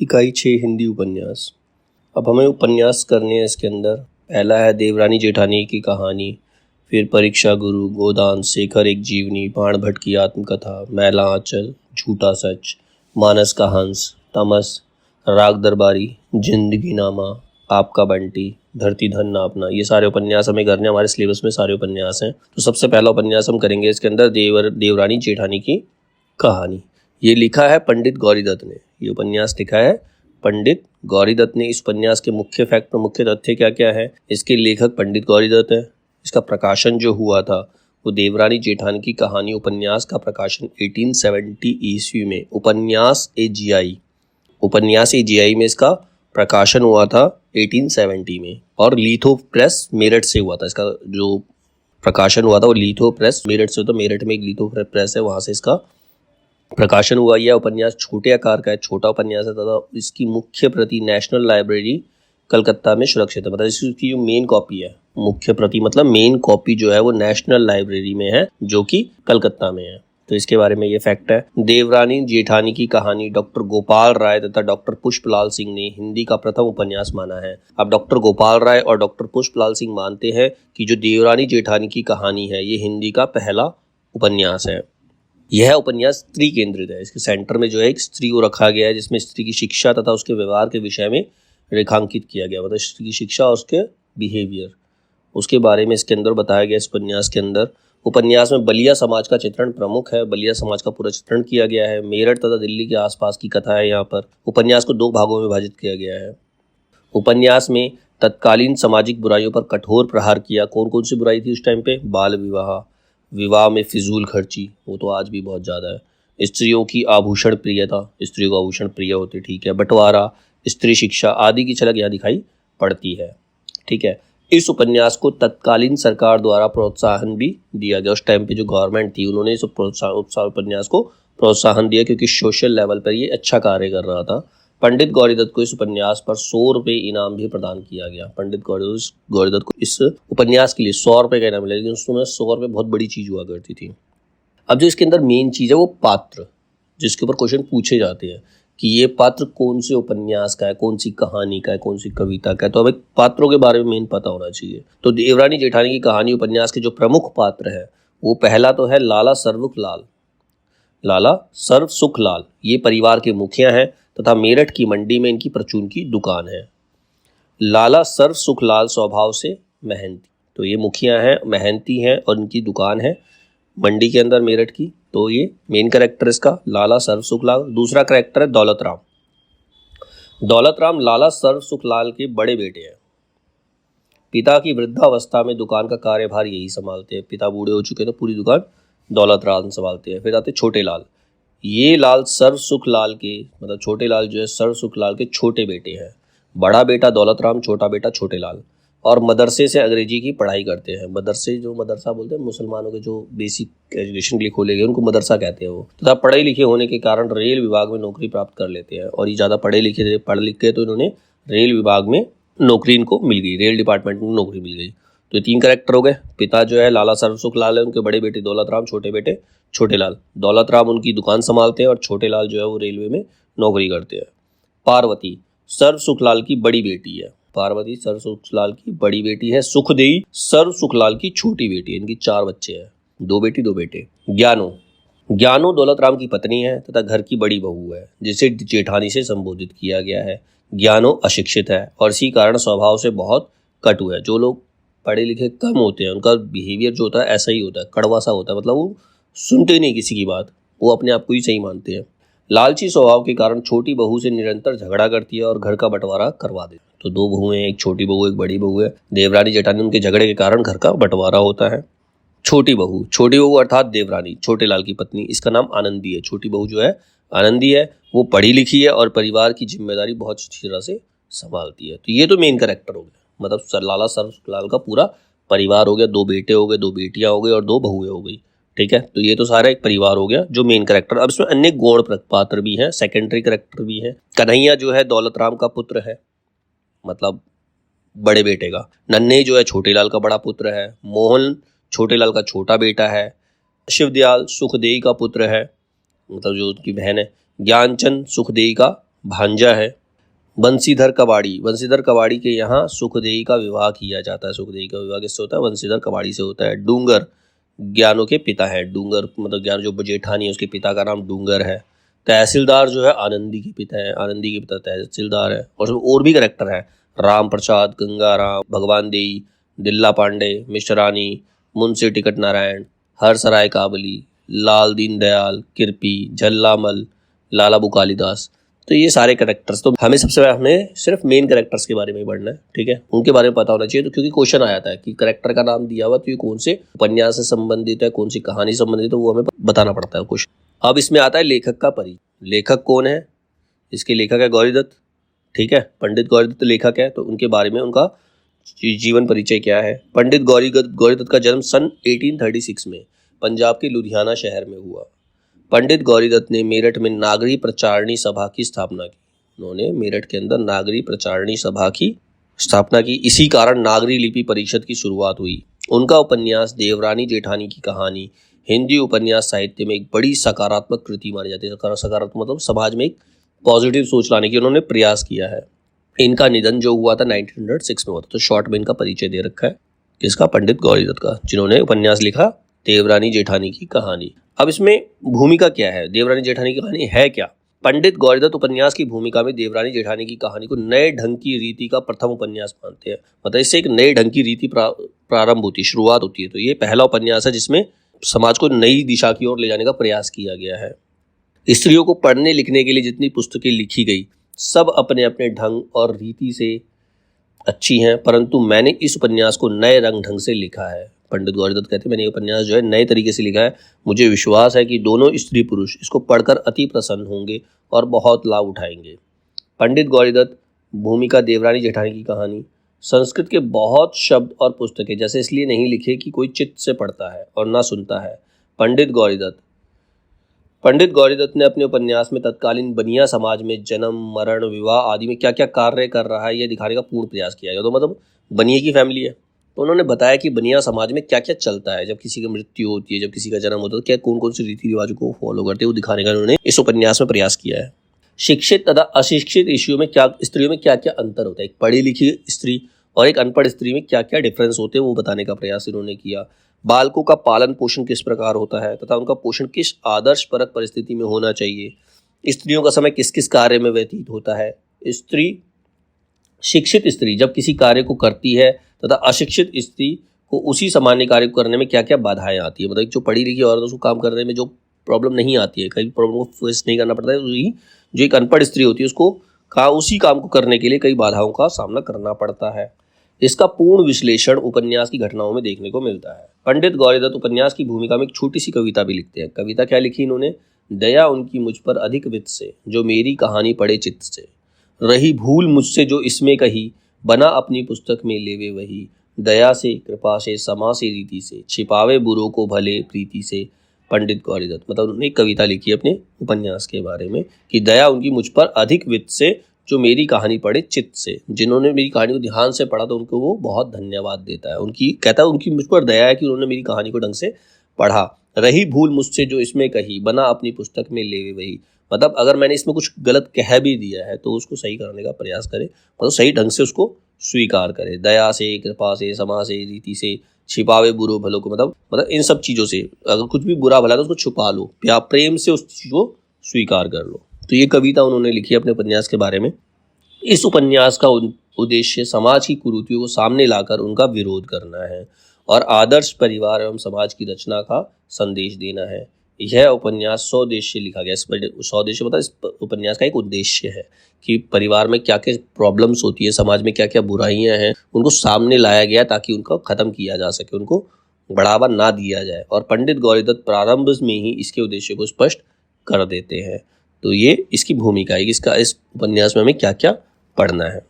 इकाई 6 हिंदी उपन्यास। अब हमें उपन्यास करने हैं। इसके अंदर पहला है देवरानी जेठानी की कहानी, फिर परीक्षा गुरु, गोदान, शेखर एक जीवनी, बाण भट्ट की आत्मकथा, मैला आंचल, झूठा सच, मानस का हंस, तमस, राग दरबारी, जिंदगी नामा, आपका बंटी, धरती धन नापना। ये सारे उपन्यास हमें करने, हमारे सिलेबस में सारे उपन्यास हैं। तो सबसे पहला उपन्यास हम करेंगे इसके अंदर देवरानी जेठानी की कहानी। ये लिखा है पंडित गौरीदत्त ने। ये उपन्यास लिखा है पंडित गौरीदत्त ने। इस उपन्यास के मुख्य फैक्ट और मुख्य तथ्य क्या क्या है? इसके लेखक पंडित गौरीदत्त है। इसका प्रकाशन जो हुआ था वो देवरानी जेठानी की कहानी उपन्यास का प्रकाशन 1870 ईस्वी में उपन्यास एजीआई में इसका प्रकाशन हुआ था 1870 में, और लिथो प्रेस मेरठ से हुआ था। इसका जो प्रकाशन हुआ था वो लिथो प्रेस मेरठ से, तो मेरठ में एक लिथो प्रेस है, वहां से इसका प्रकाशन हुआ। यह उपन्यास छोटे आकार का है, छोटा उपन्यास है तथा इसकी मुख्य प्रति नेशनल लाइब्रेरी कलकत्ता में सुरक्षित है। मतलब इसकी जो मेन कॉपी है, मुख्य प्रति मतलब मेन कॉपी जो है वो नेशनल लाइब्रेरी में है, जो कि कलकत्ता में है। तो इसके बारे में ये फैक्ट है। देवरानी जेठानी की कहानी डॉक्टर गोपाल राय तथा डॉक्टर पुष्पलाल सिंह ने हिंदी का प्रथम उपन्यास माना है। अब डॉक्टर गोपाल राय और डॉक्टर पुष्पलाल सिंह मानते हैं कि जो देवरानी जेठानी की कहानी है ये हिंदी का पहला उपन्यास है। यह उपन्यास स्त्री केंद्रित है। इसके सेंटर में जो है एक स्त्री को रखा गया है, जिसमें स्त्री की शिक्षा तथा उसके व्यवहार के विषय में रेखांकित किया गया। मतलब स्त्री की शिक्षा और उसके बिहेवियर, उसके बारे में इसके अंदर बताया गया। इस उपन्यास के अंदर उपन्यास में बलिया समाज का चित्रण प्रमुख है। बलिया समाज का पूरा चित्रण किया गया है। मेरठ तथा दिल्ली के आसपास की कथा है। यहाँ पर उपन्यास को 2 भागों में विभाजित किया गया है। उपन्यास में तत्कालीन सामाजिक बुराइयों पर कठोर प्रहार किया। कौन कौन सी बुराई थी उस टाइम पे? बाल विवाह, विवाह में फिजूल खर्ची, वो तो आज भी बहुत ज़्यादा है। स्त्रियों की आभूषण प्रियता, स्त्रियों को आभूषण प्रिय होते, ठीक है। बंटवारा, स्त्री शिक्षा आदि की झलक यहाँ दिखाई पड़ती है, ठीक है। इस उपन्यास को तत्कालीन सरकार द्वारा प्रोत्साहन भी दिया गया। उस टाइम पे जो गवर्नमेंट थी उन्होंने इस उपन्यास को प्रोत्साहन दिया, क्योंकि सोशल लेवल पर ये अच्छा कार्य कर रहा था। पंडित गौरीदत्त को इस उपन्यास पर 100 रुपये इनाम भी प्रदान किया गया। पंडित गौरीदत्त को इस उपन्यास के लिए 100 रुपये का इनाम मिला, लेकिन उस समय 100 रुपये बहुत बड़ी चीज हुआ करती थी। अब जो इसके अंदर मेन चीज है वो पात्र, जिसके ऊपर क्वेश्चन पूछे जाते हैं कि ये पात्र कौन से उपन्यास का है, कौन सी कहानी का है, कौन सी कविता का है। तो हमें पात्रों के बारे में मेन पता होना चाहिए। तो देवरानी जेठानी की कहानी उपन्यास के जो प्रमुख पात्र है वो पहला तो है लाला सर्वसुखलाल। ये परिवार के मुखिया हैं तथा मेरठ की मंडी में इनकी परचून की दुकान है। लाला सर्वसुखलाल स्वभाव से मेहनती, तो ये मुखिया हैं, मेहनती हैं और इनकी दुकान है मंडी के अंदर मेरठ की। तो ये मेन कैरेक्टर इसका लाला सर्वसुखलाल। दूसरा कैरेक्टर है दौलत राम लाला सर्वसुखलाल के बड़े बेटे हैं। पिता की वृद्धावस्था में दुकान का कार्यभार यही संभालते हैं। पिता बूढ़े हो चुके तो पूरी दुकान दौलत राम संभालते हैं। फिर आते छोटे लाल। ये लाल सर्वसुखलाल के, मतलब छोटे लाल जो है सर्वसुखलाल के छोटे बेटे हैं। बड़ा बेटा दौलत राम, छोटा बेटा छोटे लाल, और मदरसे से अंग्रेजी की पढ़ाई करते हैं। मदरसे, जो मदरसा बोलते हैं मुसलमानों के जो बेसिक एजुकेशन के लिए खोले गए, उनको मदरसा कहते हैं वो। तथा पढ़े लिखे होने के कारण रेल विभाग में नौकरी प्राप्त कर लेते हैं। और ये ज़्यादा पढ़ लिख के तो इन्होंने रेल विभाग में नौकरी इनको मिल गई, रेल डिपार्टमेंट में नौकरी मिल गई। तो ये 3 कैरेक्टर हो गए। पिता जो है लाला सर्वसुखलाल है, उनके बड़े बेटे दौलत राम, छोटे बेटे छोटे लाल। दौलत राम उनकी दुकान संभालते हैं और छोटे लाल जो है वो रेलवे में नौकरी करते हैं। पार्वती सर्वसुखलाल की बड़ी बेटी है। पार्वती सर्वसुखलाल की बड़ी बेटी है। सुखदेई सर्वसुखलाल की छोटी बेटी है। इनकी 4 बच्चे हैं, 2 बेटी 2 बेटे। ज्ञानो दौलत राम की पत्नी है तथा घर की बड़ी बहू है, जिसे जेठानी से संबोधित किया गया है। ज्ञानो अशिक्षित है और इसी कारण स्वभाव से बहुत कटु है। जो लोग पढ़े लिखे कम होते हैं उनका बिहेवियर जो होता है ऐसा ही होता है, कड़वा सा होता है। मतलब वो सुनते नहीं किसी की बात, वो अपने आप को ही सही मानते हैं। लालची स्वभाव के कारण छोटी बहू से निरंतर झगड़ा करती है और घर का बंटवारा करवा देती है। तो 2 बहुएं हैं, एक छोटी बहू एक बड़ी बहू है। देवरानी जेठानी उनके झगड़े के कारण घर का बंटवारा होता है। छोटी बहू अर्थात देवरानी, छोटे लाल की पत्नी, इसका नाम आनंदी है। छोटी बहू जो है आनंदी है, वो पढ़ी लिखी है और परिवार की जिम्मेदारी बहुत अच्छी तरह से संभालती है। तो ये तो मेन कैरेक्टर हो गया, मतलब लाला सर्वसुखलाल का पूरा परिवार हो गया। 2 बेटे हो गए, 2 बेटियां हो गई और 2 बहुएं हो गई, ठीक है। तो ये तो सारा एक परिवार हो गया जो मेन कैरेक्टर। अब इसमें अन्य गौण पात्र भी हैं, सेकेंडरी कैरेक्टर भी हैं। कन्हैया जो है दौलत राम का पुत्र है, मतलब बड़े बेटे का। नन्हे जो है छोटे लाल का बड़ा पुत्र है। मोहन छोटे लाल का छोटा बेटा है। शिवदयाल सुखदेई का पुत्र है, मतलब जो उसकी बहन है। ज्ञानचंद सुखदेई का भांजा है। बंशीधर कबाड़ी, बंशीधर कबाड़ी के यहाँ सुखदेही का विवाह किया जाता है। सुखदेही का विवाह किससे होता है? बंशीधर कबाड़ी से होता है। डूंगर ज्ञानों के पिता है। डूंगर मतलब ज्ञान जो जेठानी है उसके पिता का नाम डूंगर है। तहसीलदार जो है आनंदी के पिता है। आनंदी के पिता तहसीलदार है। और उसमें और भी करेक्टर है, राम प्रसाद, गंगाराम, भगवान देई, दिल्ला पांडे, मिश्रानी, मुंशी टिकट नारायण, हरसराय काबली, लाल दीन दयाल, किरपी, झल्लामल, लाला बुकालीदास। तो ये सारे करेक्टर्स, तो हमें सबसे पहले हमें सिर्फ मेन करेक्टर्स के बारे में ही पढ़ना है, ठीक है, उनके बारे में पता होना चाहिए। तो क्योंकि क्वेश्चन आ जाता है कि करेक्टर का नाम दिया हुआ तो ये कौन से उपन्यास से संबंधित है, कौन सी कहानी से संबंधित है, वो हमें बताना पड़ता है क्वेश्चन। अब इसमें आता है लेखक का परिचय। लेखक कौन है? इसके लेखक है गौरीदत्त, ठीक है, पंडित गौरीदत्त लेखक है। तो उनके बारे में उनका जीवन परिचय क्या है? पंडित गौरीदत्त का जन्म सन 1836 में पंजाब के लुधियाना शहर में हुआ। पंडित गौरीदत्त ने मेरठ में नागरी प्रचारणी सभा की स्थापना की। उन्होंने मेरठ के अंदर नागरी प्रचारणी सभा की स्थापना की। इसी कारण नागरी लिपि परिषद की शुरुआत हुई। उनका उपन्यास देवरानी जेठानी की कहानी हिंदी उपन्यास साहित्य में एक बड़ी सकारात्मक कृति मानी जाती है। सकारात्मक मतलब समाज में एक पॉजिटिव सोच लाने की उन्होंने प्रयास किया है। इनका निधन जो हुआ था 1906 में हुआ था। तो शॉर्ट में इनका परिचय दे रखा है किसका? पंडित गौरीदत्त का, जिन्होंने उपन्यास लिखा देवरानी जेठानी की कहानी। अब इसमें भूमिका क्या है? देवरानी जेठानी की कहानी है क्या? पंडित गौरीदत्त उपन्यास की भूमिका में देवरानी जेठानी की कहानी को नए ढंग की रीति का प्रथम उपन्यास मानते हैं। मतलब इससे एक नए ढंग की रीति प्रारंभ होती है, शुरुआत होती है। तो ये पहला उपन्यास है जिसमें समाज को नई दिशा की ओर ले जाने का प्रयास किया गया है। स्त्रियों को पढ़ने लिखने के लिए जितनी पुस्तकें लिखी गई सब अपने अपने ढंग और रीति से अच्छी हैं, परंतु मैंने इस उपन्यास को नए ढंग से लिखा है। पंडित गौरीदत्त कहते हैं मैंने ये उपन्यास जो है नए तरीके से लिखा है। मुझे विश्वास है कि दोनों स्त्री पुरुष इसको पढ़कर अति प्रसन्न होंगे और बहुत लाभ उठाएंगे। पंडित गौरीदत्त भूमिका देवरानी जेठानी की कहानी। संस्कृत के बहुत शब्द और पुस्तकें जैसे इसलिए नहीं लिखे कि कोई चित्त से पढ़ता है और ना सुनता है। पंडित गौरीदत्त ने अपने उपन्यास में तत्कालीन बनिया समाज में जन्म, मरण, विवाह आदि में क्या क्या कार्य कर रहा है यह दिखाने का पूर्ण प्रयास किया है। तो मतलब बनिए की फैमिली है तो उन्होंने बताया कि बनिया समाज में क्या क्या चलता है, जब किसी की मृत्यु होती है, जब किसी का जन्म होता है, तो क्या कौन कौन से रीति रिवाजों को फॉलो करते हैं, वो दिखाने का उन्होंने इस उपन्यास में प्रयास किया है। शिक्षित तथा अशिक्षित स्त्रियों में क्या क्या अंतर होता है, एक पढ़ी लिखी स्त्री और एक अनपढ़ स्त्री में क्या क्या डिफरेंस होते हैं, वो बताने का प्रयास इन्होंने किया। बालकों का पालन पोषण किस प्रकार होता है तथा उनका पोषण किस आदर्शपरक परिस्थिति में होना चाहिए। स्त्रियों का समय किस किस कार्य में व्यतीत होता है। शिक्षित स्त्री जब किसी कार्य को करती है तथा अशिक्षित स्त्री को उसी सामान्य कार्य को करने में क्या क्या बाधाएं आती है। मतलब जो पढ़ी लिखी औरत उसको काम करने में जो प्रॉब्लम नहीं आती है, कई प्रॉब्लम को फेस नहीं करना पड़ता है, जो एक अनपढ़ स्त्री होती है उसको उसी काम को करने के लिए कई बाधाओं का सामना करना पड़ता है। इसका पूर्ण विश्लेषण उपन्यास की घटनाओं में देखने को मिलता है। पंडित गौरीदत्त उपन्यास की भूमिका में एक छोटी सी कविता भी लिखते हैं। कविता क्या लिखी इन्होंने? दया उनकी मुझ पर अधिक वित्त से, जो मेरी कहानी पढ़े चित्त से, रही भूल मुझसे जो इसमें कही, बना अपनी पुस्तक में लेवे वही, दया से, कृपा से, समा से, रीति से, छिपावे बुरों को भले प्रीति से। पंडित गौरीदत्त मतलब उन्होंने एक कविता लिखी है अपने उपन्यास के बारे में कि दया उनकी मुझ पर अधिक वित्त से, जो मेरी कहानी पढ़े चित्त से। जिन्होंने मेरी कहानी को ध्यान से पढ़ा तो उनको वो बहुत धन्यवाद देता है। उनकी मुझ पर दया है कि उन्होंने मेरी कहानी को ढंग से पढ़ा। रही भूल मुझसे जो इसमें कही, बना अपनी पुस्तक में लेवे वही। मतलब अगर मैंने इसमें कुछ गलत कह भी दिया है तो उसको सही करने का प्रयास करे, मतलब सही ढंग से उसको स्वीकार करे। दया से, कृपा से, समा से, रीति से, छिपावे बुरो भलो को, मतलब इन सब चीज़ों से अगर कुछ भी बुरा भला तो उसको छुपा लो, प्रेम से उस चीज़ को स्वीकार कर लो। तो ये कविता उन्होंने लिखी अपने उपन्यास के बारे में। इस उपन्यास का उद्देश्य समाज की कुरीतियों को सामने लाकर उनका विरोध करना है और आदर्श परिवार एवं समाज की रचना का संदेश देना है। यह उपन्यास 100 उद्देश्य से लिखा गया। 100 उद्देश्य मतलब इस उपन्यास का एक उद्देश्य है कि परिवार में क्या क्या प्रॉब्लम्स होती है, समाज में क्या क्या बुराइयां हैं, उनको सामने लाया गया ताकि उनको खत्म किया जा सके, उनको बढ़ावा ना दिया जाए। और पंडित गौरीदत्त प्रारंभ में ही इसके उद्देश्य को स्पष्ट कर देते हैं। तो ये इसकी भूमिका है, इसका इस उपन्यास में हमें क्या क्या पढ़ना है।